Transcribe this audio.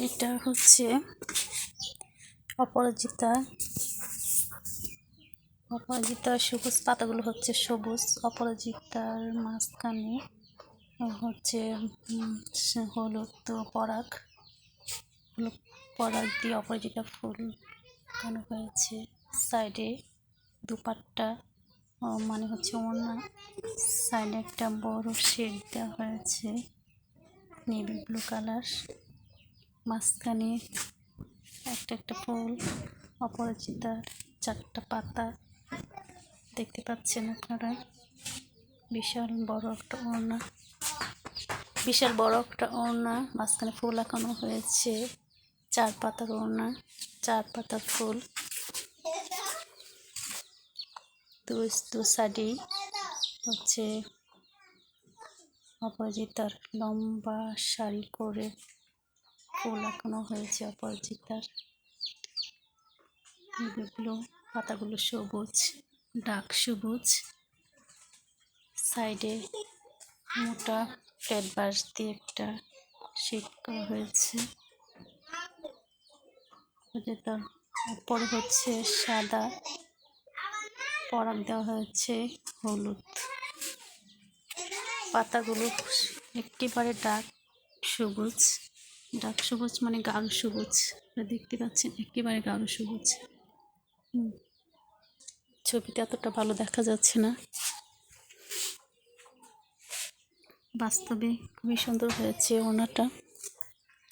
এটা হচ্ছে অপরাজিতা। অপরাজিতার সবুজ পাতাগুলো হচ্ছে সবুজ। অপরাজিতার মাঝখানে হচ্ছে হলুদ পরাগ, হলুদ পরাগ দিয়ে অপরাজিতা ফুল লাগানো হয়েছে। সাইডে দুপাট্টা মানে হচ্ছে ওড়না, সাইডে একটা বড় শেড দেওয়া হয়েছে নেভি ব্লু কালার। মাঝখানে একটা ফুল, অপরাজিতার 4টা পাতা দেখতে পাচ্ছেন আপনারা। বিশাল বড় একটা ওড়না, মাঝখানে ফুল আঁকানো হয়েছে। 4 পাতার ওড়না, 4 পাতার ফুল। দু সাইডেই হচ্ছে অপরাজিতার লম্বা সারি করে ফুল আঁকানো হয়েছে। অপরাজিতার এগুলো পাতাগুলো সবুজ, ডার্ক সবুজ। সাইডে মোটা ফ্ল্যাট বাঁশ দিয়ে একটা শেড করা হয়েছে। তার উপরে হচ্ছে সাদা পরাগ দেওয়া হয়েছে হলুদ। পাতাগুলো একেবারে ডার্ক সবুজ। ডার্ক সবুজ মানে গাঢ় সবুজ, দেখতে পাচ্ছেন একেবারে গাঢ় সবুজ। ছবিতে এতটা ভালো দেখা যাচ্ছে না, বাস্তবে খুবই সুন্দর হয়েছে ওড়নাটা।